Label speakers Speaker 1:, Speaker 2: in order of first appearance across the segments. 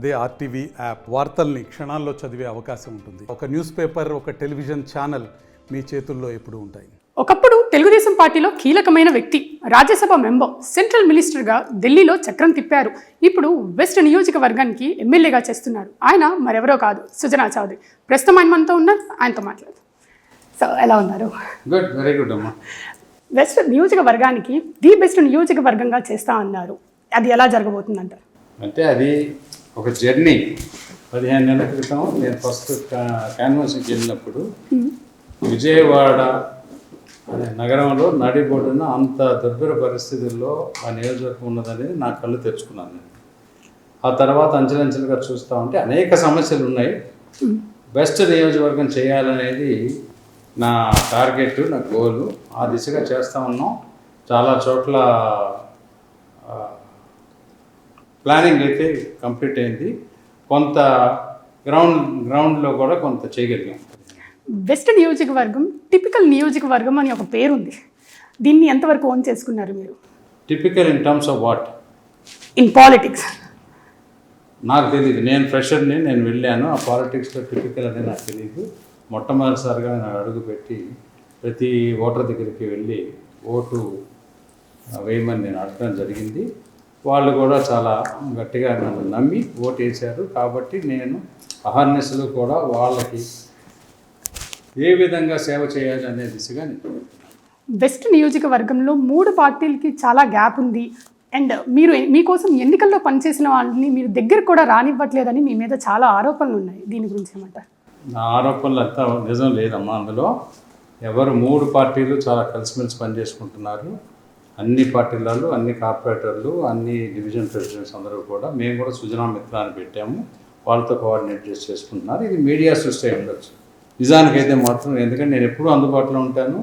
Speaker 1: అదే RTV app వార్తల్ని క్షణాల్లో చదివే అవకాశం ఉంటుంది. ఒక న్యూస్ పేపర్, ఒక టెలివిజన్ ఛానల్ మీ చేతుల్లో ఎప్పుడూ ఉంటాయి.
Speaker 2: ఒకప్పుడు తెలుగుదేశం పార్టీలో కీలకమైన వ్యక్తి, రాజ్యసభ మెంబర్, సెంట్రల్ మినిస్టర్గా ఢిల్లీలో చక్రం తిప్పారు. ఇప్పుడు వెస్ట్ నియోజకవర్గానికి ఎమ్మెల్యేగా చేస్తున్నారు. ఆయన మరెవరో కాదు, సుజనా చౌదరి. ప్రస్తుతం ఆయన మనతో ఉన్నారు, ఆయనతో మాట్లాడదాం. సో ఎలా ఉన్నారు?
Speaker 3: గుడ్, వెరీ గుడ్ అమ్మా.
Speaker 2: వెస్ట్ నియోజకవర్గానికి ది బెస్ట్ నియోజకవర్గంగా చేస్తా అన్నారు. అది ఎలా జరగబోతుందంటారు?
Speaker 3: అంటే అది ఒక జర్నీ. 15 నెలల క్రితం నేను ఫస్ట్ క్యాన్వాసింగ్కి వెళ్ళినప్పుడు విజయవాడ అనే నగరంలో నడిబొడ్డున అంత దుర్భర పరిస్థితుల్లో ఆ నియోజకవర్గం ఉన్నదనేది నా కళ్ళు తెరుచుకున్నాను నేను. ఆ తర్వాత అంచెలంచెలుగా చూస్తూ ఉంటే అనేక సమస్యలు ఉన్నాయి. బెస్ట్ నియోజకవర్గం చేయాలనేది నా టార్గెట్, నా గోలు. ఆ దిశగా చేస్తూ ఉన్నాం. చాలా చోట్ల ప్లానింగ్ అయితే కంప్లీట్ అయింది. కొంత గ్రౌండ్లో కూడా కొంత చేయగలిగాం.
Speaker 2: వెస్ట్ నియోజకవర్గం టిపికల్ నియోజకవర్గం అని ఒక పేరు ఉంది. దీన్ని ఎంతవరకు ఓన్ చేసుకున్నారు మీరు?
Speaker 3: Typical in terms of what?
Speaker 2: In politics.
Speaker 3: నాకు తెలియదు, నేను ఫ్రెషర్ని, నేను వెళ్ళాను. ఆ పాలిటిక్స్లో టిపికల్ అనేది నాకు తెలియదు. మొట్టమొదటిసారిగా నేను అడుగుపెట్టి ప్రతి ఓటర్ దగ్గరికి వెళ్ళి ఓటు వేయమని నేను అడగడం జరిగింది. వాళ్ళు కూడా చాలా గట్టిగా నన్ను నమ్మి ఓటు వేశారు. కాబట్టి నేను అహర్నిశలు కూడా వాళ్ళకి ఏ విధంగా సేవ చేయాలి అనే దిశగా నేను.
Speaker 2: వెస్ట్ నియోజకవర్గంలో 3 పార్టీలకి చాలా గ్యాప్ ఉంది. అండ్ మీరు మీకోసం ఎన్నికల్లో పనిచేసిన వాళ్ళని మీరు దగ్గర కూడా రానివ్వట్లేదని మీ మీద చాలా ఆరోపణలు ఉన్నాయి. దీని గురించి ఏమంటారు?
Speaker 3: నా ఆరోపణలు అంతా నిజం లేదమ్మా. అందులో ఎవరు 3 పార్టీలు చాలా కలిసిమెలిసి పనిచేసుకుంటున్నారు. అన్ని పార్టీలలో, అన్ని కార్పొరేటర్లు, అన్ని డివిజన్ ప్రెసిడెంట్స్ అందరూ కూడా, మేము కూడా సుజనా మిత్ర అని పెట్టాము, వాళ్ళతో కోఆర్డినేట్ చేసి చేసుకుంటున్నారు. ఇది మీడియా సృష్టి అయి ఉండొచ్చు. నిజానికైతే మాత్రం, ఎందుకంటే నేను ఎప్పుడూ అందుబాటులో ఉంటాను.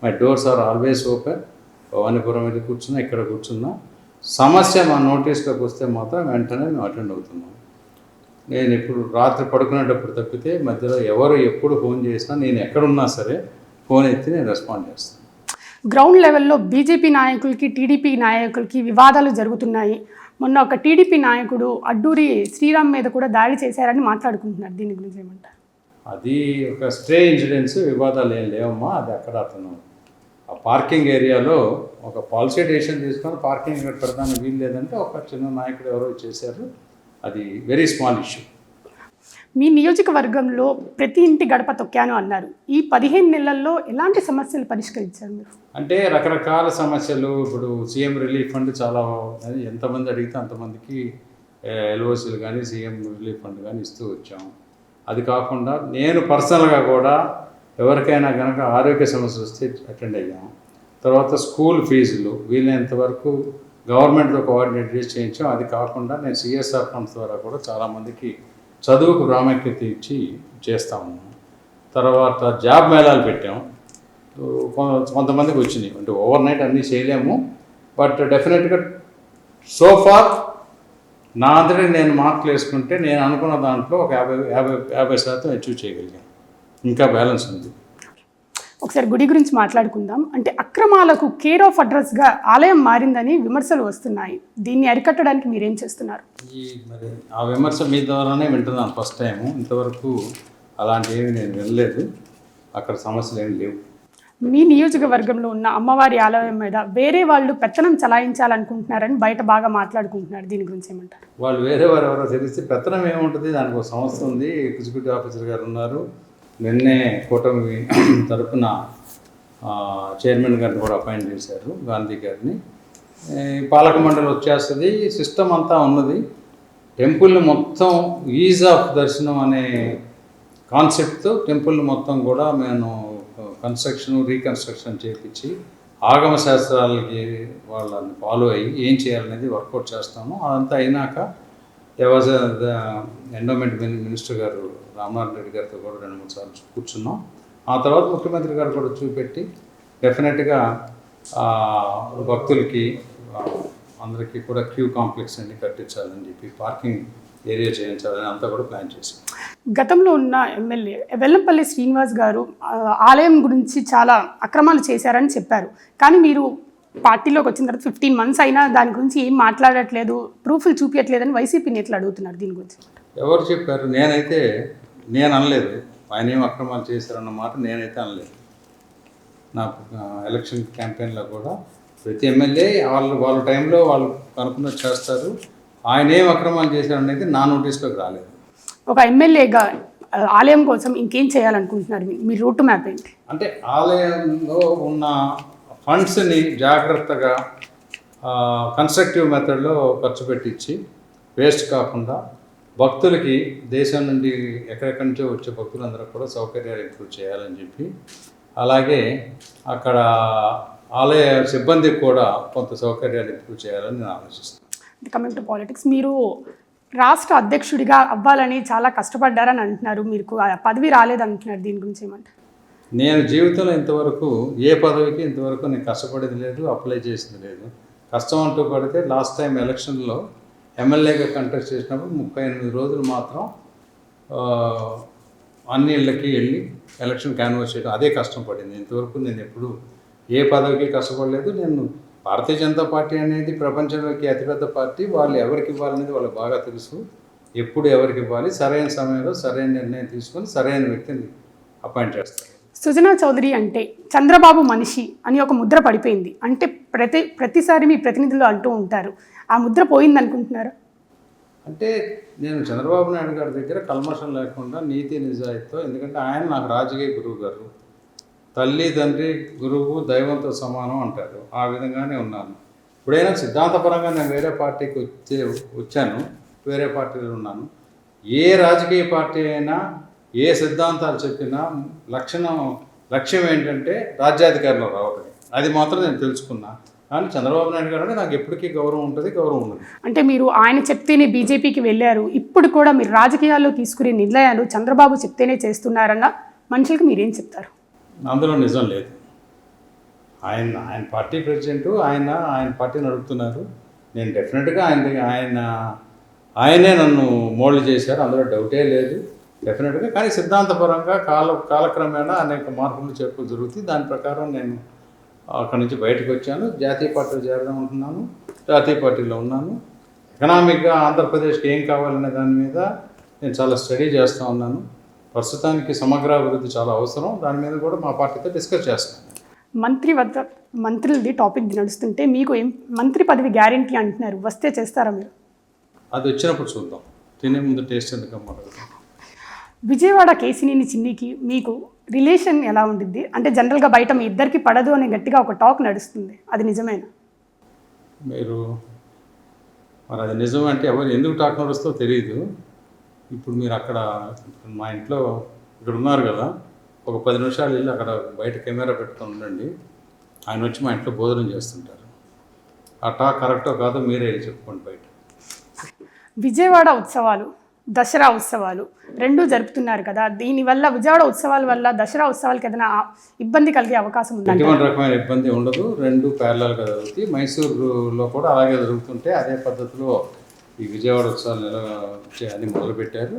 Speaker 3: My doors are always open. Bhavanipuram మీద కూర్చున్నా, ఇక్కడ కూర్చున్నా, సమస్య మా నోటీస్లోకి వస్తే మాత్రం వెంటనే మేము అటెండ్ అవుతున్నాం. నేను ఇప్పుడు రాత్రి పడుకునేటప్పుడు తప్పితే మధ్యలో ఎవరు ఎప్పుడు ఫోన్ చేసినా, నేను ఎక్కడున్నా సరే ఫోన్ ఎత్తి నేను రెస్పాండ్ చేస్తాను.
Speaker 2: గ్రౌండ్ లెవెల్లో బీజేపీ నాయకులకి, టీడీపీ నాయకులకి వివాదాలు జరుగుతున్నాయి. మొన్న ఒక టీడీపీ నాయకుడు అడ్డూరి శ్రీరామ్ మీద కూడా దాడి చేశారని మాట్లాడుకుంటున్నారు. దీని గురించి ఏమంటారు?
Speaker 3: అది ఒక స్ట్రే ఇన్సిడెంట్స్, వివాదాలు ఏం లేవమ్మా. అది అక్కడ అతను ఆ పార్కింగ్ ఏరియాలో ఒక పాలసీ డెసిషన్ తీసుకొని పార్కింగ్ ఇక్కడ పెడతాను వీలు లేదంటే ఒక చిన్న నాయకుడు ఎవరో చేశారు. అది వెరీ స్మాల్ ఇష్యూ.
Speaker 2: మీ నియోజకవర్గంలో ప్రతి ఇంటి గడప తొక్కాను అన్నారు. ఈ 15 నెలల్లో ఎలాంటి సమస్యలు పరిష్కరించారు మీరు?
Speaker 3: అంటే రకరకాల సమస్యలు. ఇప్పుడు సీఎం రిలీఫ్ ఫండ్ చాలా, ఎంతమంది అడిగితే అంతమందికి ఎల్ఓసీలు కానీ సీఎం రిలీఫ్ ఫండ్ కానీ ఇస్తూ వచ్చాము. అది కాకుండా నేను పర్సనల్గా కూడా ఎవరికైనా కనుక ఆరోగ్య సమస్యలు వస్తే అటెండ్ అయ్యాము. తర్వాత స్కూల్ ఫీజులు వీలైనంత వరకు గవర్నమెంట్తో కోఆర్డినేట్ చేసి చేయించాం. అది కాకుండా నేను సిఎస్ఆర్ ఫండ్స్ ద్వారా కూడా చాలామందికి చదువుకు ప్రాముఖ్యత ఇచ్చి చేస్తా ఉన్నాం. తర్వాత జాబ్ మేళాలు పెట్టాం. కొంతమందికి వచ్చినాయి. అంటే ఓవర్ నైట్ అన్నీ చేయలేము, బట్ డెఫినెట్గా సోఫార్ నా అంతటి నేను మార్కులు వేసుకుంటే నేను అనుకున్న దాంట్లో ఒక 50% అచీవ్ చేయగలిగాను. ఇంకా బ్యాలెన్స్ ఉంది.
Speaker 2: ఒకసారి గుడి గురించి మాట్లాడుకుందాం. అంటే అక్రమాలకు కేర్ ఆఫ్ అడ్రస్గా ఆలయం మారిందని విమర్శలు వస్తున్నాయి. దీన్ని అరికట్టడానికి మీరేం చేస్తున్నారు?
Speaker 3: మరి ఆ విమర్శ మీ ద్వారానే వింటున్నాను ఫస్ట్ టైము. ఇంతవరకు అలాంటివి నేను వినలేదు. అక్కడ సమస్యలు ఏమి లేవు.
Speaker 2: మీ నియోజకవర్గంలో ఉన్న అమ్మవారి ఆలయం మీద వేరే వాళ్ళు పెత్తనం చలాయించాలనుకుంటున్నారని బయట బాగా మాట్లాడుకుంటున్నారు. దీని గురించి ఏమంటారు?
Speaker 3: వాళ్ళు వేరే వారు ఎవరో తెలిస్తే పెత్తనం ఏముంటుంది, దానికి ఒక సంస్థ ఉంది, ఎగ్జిక్యూటివ్ ఆఫీసర్ గారు ఉన్నారు. నిన్నే కూటమి తరఫున చైర్మన్ గారిని కూడా అపాయింట్ చేశారు, గాంధీ గారిని. పాలక మండలి వచ్చేస్తుంది, సిస్టమ్ అంతా ఉన్నది. టెంపుల్ని మొత్తం ఈజ్ ఆఫ్ దర్శనం అనే కాన్సెప్ట్తో టెంపుల్ని మొత్తం కూడా మేము రీకన్స్ట్రక్షన్ చేయించి ఆగమ శాస్త్రాలకి వాళ్ళని ఫాలో అయ్యి ఏం చేయాలనేది వర్కౌట్ చేస్తాము. అదంతా అయినాక ఎండోమెంట్ మినిస్టర్ గారు రామనారాయణ రెడ్డి గారితో కూడా 2-3 సార్లు కూర్చున్నాం. ఆ తర్వాత ముఖ్యమంత్రి గారు కూడా చూపెట్టి డెఫినెట్గా భక్తులకి అందరికీ కూడా క్యూ కాంప్లెక్స్ అన్ని కట్టించాలని చెప్పి, పార్కింగ్ ఏరియా చేయించాలని అంతా కూడా ప్లాన్ చేశాం.
Speaker 2: గతంలో ఉన్న ఎమ్మెల్యే వెల్లంపల్లి శ్రీనివాస్ గారు ఆలయం గురించి చాలా అక్రమాలు చేశారని చెప్పారు. కానీ మీరు పార్టీలోకి వచ్చిన తర్వాత 15 months అయినా దాని గురించి ఏం మాట్లాడట్లేదు, ప్రూఫ్లు చూపించట్లేదని వైసీపీని ఎట్లా అడుగుతున్నారు దీని గురించి?
Speaker 3: ఎవరు చెప్పారు? నేను అనలేదు. ఆయన ఏం అక్రమాలు చేశారన్న మాట నేనైతే అనలేదు. నా ఎలక్షన్ క్యాంపెయిన్లో కూడా ప్రతి ఎమ్మెల్యే వాళ్ళ టైంలో వాళ్ళు అనుకున్నది చేస్తారు. ఆయన ఏం అక్రమాలు చేశారనేది నా నోటీస్లోకి రాలేదు.
Speaker 2: ఒక ఎమ్మెల్యేగా ఆలయం కోసం ఇంకేం చేయాలనుకుంటున్నారు? మీ రూట్ మ్యాప్ ఏంటి?
Speaker 3: అంటే ఆలయంలో ఉన్న ఫండ్స్ని జాగ్రత్తగా కన్స్ట్రక్టివ్ మెథడ్లో ఖర్చు పెట్టించి వేస్ట్ కాకుండా భక్తులకి దేశం నుండి ఎక్కడెక్కడి నుంచో వచ్చే భక్తులందరూ కూడా సౌకర్యాలు ఇంప్రూవ్ చేయాలని చెప్పి, అలాగే అక్కడ ఆలయ సిబ్బందికి కూడా కొంత సౌకర్యాలు ఇంప్రూవ్ చేయాలని నేను ఆలోచిస్తాను.
Speaker 2: కమింగ్ టు పాలిటిక్స్, మీరు రాష్ట్ర అధ్యక్షుడిగా అవ్వాలని చాలా కష్టపడ్డారని అంటున్నారు, మీకు ఆ పదవి రాలేదంటున్నారు, దీని గురించి ఏమంటారు?
Speaker 3: నేను జీవితంలో ఇంతవరకు ఏ పదవికి ఇంతవరకు నేను కష్టపడేది లేదు, అప్లై చేసింది లేదు. కష్టం అంటూ పడితే లాస్ట్ టైం ఎలక్షన్లో ఎమ్మెల్యేగా కంటెస్ట్ చేసినప్పుడు 38 రోజులు మాత్రం అన్ని ఇళ్ళకి వెళ్ళి ఎలక్షన్ క్యాన్వాస్ చేయడం, అదే కష్టం పడింది. ఇంతవరకు నేను ఎప్పుడు ఏ పదవికి కష్టపడలేదు. నేను భారతీయ జనతా పార్టీ అనేది ప్రపంచంలోకి అతిపెద్ద పార్టీ. వాళ్ళు ఎవరికి ఇవ్వాలనేది వాళ్ళకి బాగా తెలుసు. ఎప్పుడు ఎవరికి ఇవ్వాలి, సరైన సమయంలో సరైన నిర్ణయం తీసుకొని సరైన వ్యక్తిని అపాయింట్ చేస్తారు.
Speaker 2: సుజనా చౌదరి అంటే చంద్రబాబు మనిషి అని ఒక ముద్ర పడిపోయింది. అంటే ప్రతిసారి మీ ప్రతినిధులు అంటూ ఉంటారు, ఆ ముద్ర పోయింది అనుకుంటున్నారు?
Speaker 3: అంటే నేను చంద్రబాబు నాయుడు గారి దగ్గర కల్మషం లేకుండా నీతి నిజాయితీతో, ఎందుకంటే ఆయన నాకు రాజకీయ గురువు గారు, తల్లి తండ్రి గురువు దైవంతో సమానం అంటారు. ఆ విధంగానే ఉన్నాను. ఇప్పుడైనా సిద్ధాంతపరంగా నేను వేరే పార్టీకి వచ్చాను, వేరే పార్టీలో ఉన్నాను. ఏ రాజకీయ పార్టీ అయినా ఏ సిద్ధాంతాలు చెప్పినా లక్ష్యం ఏంటంటే రాజ్యాధికారంలో రావటం. అది మాత్రం నేను తెలుసుకున్నా. కానీ చంద్రబాబు నాయుడు గారు అంటే నాకు ఎప్పటికీ గౌరవం ఉంటుంది, గౌరవం ఉండదు.
Speaker 2: అంటే మీరు ఆయన చెప్తేనే బీజేపీకి వెళ్ళారు, ఇప్పుడు కూడా మీరు రాజకీయాల్లో తీసుకునే నిర్ణయాలు చంద్రబాబు చెప్తేనే చేస్తున్నారన్న మనుషులకు మీరేం చెప్తారు?
Speaker 3: అందులో నిజం లేదు. ఆయన పార్టీ ప్రెసిడెంట్, ఆయన పార్టీ నడుపుతున్నారు. నేను డెఫినెట్గా ఆయనే నన్ను మోల్డ్ చేశారు, అందులో డౌటే లేదు డెఫినెట్గా. కానీ సిద్ధాంతపరంగా కాలక్రమేణా అనేక మార్పులు చేర్పులు జరుగుతాయి. దాని ప్రకారం నేను అక్కడి నుంచి బయటకు వచ్చాను. జాతీయ పార్టీలో చేరడం ఉంటున్నాను, జాతీయ పార్టీలో ఉన్నాను. ఎకనామిక్గా ఆంధ్రప్రదేశ్కి ఏం కావాలనే దాని మీద నేను చాలా స్టడీ చేస్తూ ఉన్నాను. ప్రస్తుతానికి సమగ్రాభివృద్ధి చాలా అవసరం. దాని మీద కూడా మా పార్టీతో డిస్కస్ చేస్తాను.
Speaker 2: మంత్రులది టాపిక్ నడుస్తుంటే మీకు ఏం మంత్రి పదవి గ్యారెంటీ అంటున్నారు, వస్తే చేస్తారా మీరు?
Speaker 3: అది వచ్చినప్పుడు చూద్దాం. తినే ముందు టేస్ట్ ఎందుకు అమ్మారు?
Speaker 2: విజయవాడ కేసినేని చిన్నికి మీకు రిలేషన్ ఎలా ఉంటుంది? అంటే జనరల్గా బయట మీ ఇద్దరికి పడదు అని గట్టిగా ఒక టాక్ నడుస్తుంది, అది నిజమేనా?
Speaker 3: మరి అది నిజం అంటే ఎందుకు టాక్ నడుస్తుందో తెలియదు. ఇప్పుడు మీరు అక్కడ మా ఇంట్లో ఇక్కడ ఉన్నారు కదా, ఒక 10 నిమిషాలు వెళ్ళి అక్కడ బయట కెమెరా పెట్టుకొని ఉండండి. ఆయన వచ్చి మా ఇంట్లో భోజనం చేస్తుంటారు. ఆ టాక్ కరెక్టో కాదో మీరే చెప్పుకోండి బయట.
Speaker 2: విజయవాడ ఉత్సవాలు, దసరా ఉత్సవాలు రెండూ జరుపుతున్నారు కదా, దీనివల్ల విజయవాడ ఉత్సవాల వల్ల దసరా ఉత్సవాలకి ఏదైనా ఇబ్బంది కలిగే అవకాశం ఉంది?
Speaker 3: ఎటువంటి రకమైన ఇబ్బంది ఉండదు. రెండు ప్యారలల్గా జరుగుతాయి. మైసూరులో కూడా అలాగే జరుగుతుంటే అదే పద్ధతిలో ఈ విజయవాడ ఉత్సవాలు అని మొదలుపెట్టారు.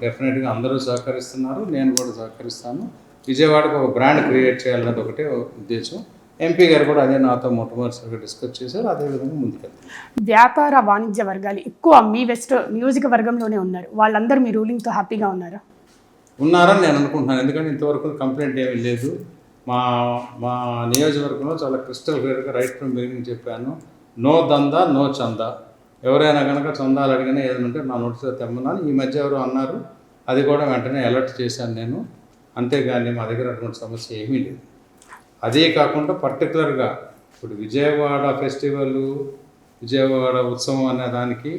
Speaker 3: డెఫినెట్గా అందరూ సహకరిస్తున్నారు, నేను కూడా సహకరిస్తాను. విజయవాడకు ఒక బ్రాండ్ క్రియేట్ చేయాలన్నది ఒకటే ఉద్దేశం. ఎంపీ గారు కూడా అదే నాతో మొట్టమొదటిసారిగా డిస్కస్ చేశారు. అదేవిధంగా ముందుకెళ్తారు.
Speaker 2: వ్యాపార వాణిజ్య వర్గాలు ఎక్కువ మీ వెస్ట్ నియోజకవర్గంలోనే ఉన్నారు, వాళ్ళందరూ మీ రూలింగ్తో హ్యాపీగా
Speaker 3: ఉన్నారని నేను అనుకుంటున్నాను. ఎందుకంటే ఇంతవరకు కంప్లైంట్ ఏమీ లేదు. మా నియోజకవర్గంలో చాలా క్రిస్టల్ క్లియర్గా రైట్ ఫ్రమ్ బిగినింగ్ చెప్పాను, నో దందా నో చందా. ఎవరైనా కనుక చందాలు అడిగినా ఏదైనా ఉంటే నా నోటీసులో తెమ్మన్నాను. ఈ మధ్య ఎవరు అన్నారు, అది కూడా వెంటనే అలర్ట్ చేశాను నేను. అంతేగాని మా దగ్గర అటువంటి సమస్య ఏమీ లేదు. అదే కాకుండా పర్టికులర్గా ఇప్పుడు విజయవాడ ఫెస్టివల్, విజయవాడ ఉత్సవం అనే దానికి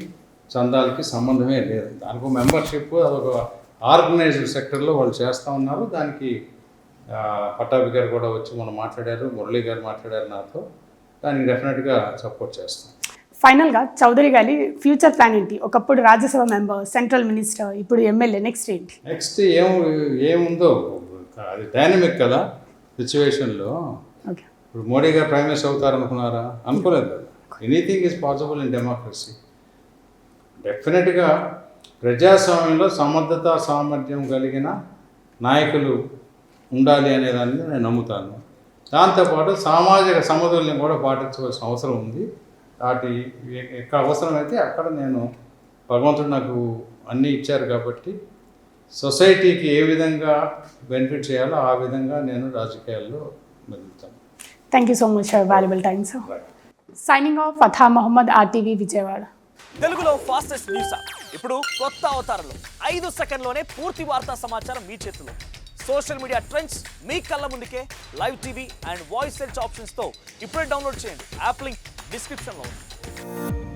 Speaker 3: చందాలకి సంబంధమే లేదు. దానికి మెంబర్షిప్ అదొక ఆర్గనైజ్డ్ సెక్టర్లో వాళ్ళు చేస్తూ ఉన్నారు. దానికి పట్టాభి గారు కూడా వచ్చి మనం మాట్లాడారు, మురళీ గారు మాట్లాడారు నాతో. దానికి డెఫినెట్గా సపోర్ట్ చేస్తాం.
Speaker 2: ఫైనల్గా చౌదరి గారి ఫ్యూచర్ ప్లాన్ ఏంటి? ఒకప్పుడు రాజ్యసభ మెంబర్, సెంట్రల్ మినిస్టర్, ఇప్పుడు ఎమ్మెల్యే, నెక్స్ట్ ఏంటి?
Speaker 3: నెక్స్ట్ ఏముందో అది డైనమిక్ కదా సిచ్యువేషన్లో. ఇప్పుడు మోడీ గారు ప్రైమ్ మినిస్టర్ అవుతారనుకున్నారా? అనుకోలేదు కదా. Anything is possible in democracy. డెఫినెట్గా ప్రజాస్వామ్యంలో సమర్థత సామర్థ్యం కలిగిన నాయకులు ఉండాలి అనేదాన్ని నేను నమ్ముతాను. దాంతోపాటు సామాజిక సమతుల్యం కూడా పాటించవలసిన అవసరం ఉంది. వాటి ఎక్కడ అవసరమైతే అక్కడ నేను భగవంతుడు నాకు అన్నీ ఇచ్చారు కాబట్టి సొసైటీకి ఏ విధంగా బెనిఫిట్ చేయాలో ఆ విధంగా నేను రాజకీయాల్లో మెదులుతాను.
Speaker 2: Thank you so much for valuable time sir. Signing off Fatah Mohammed, RTV Vijayawada.
Speaker 4: తెలుగులో ఫాస్టెస్ట్ న్యూస్ యాప్ ఇప్పుడు కొత్త అవతారంలో 5 సెకండ్లోనే పూర్తి వార్తా సమాచారం మీ చేతిలో. సోషల్ మీడియా ట్రెండ్స్ మీ కళ్ళ ముందుకే live TV and voice search ఆప్షన్స్తో ఇప్పుడే డౌన్లోడ్ చేయండి. యాప్ లింక్ డిస్క్రిప్షన్లో ఉంది.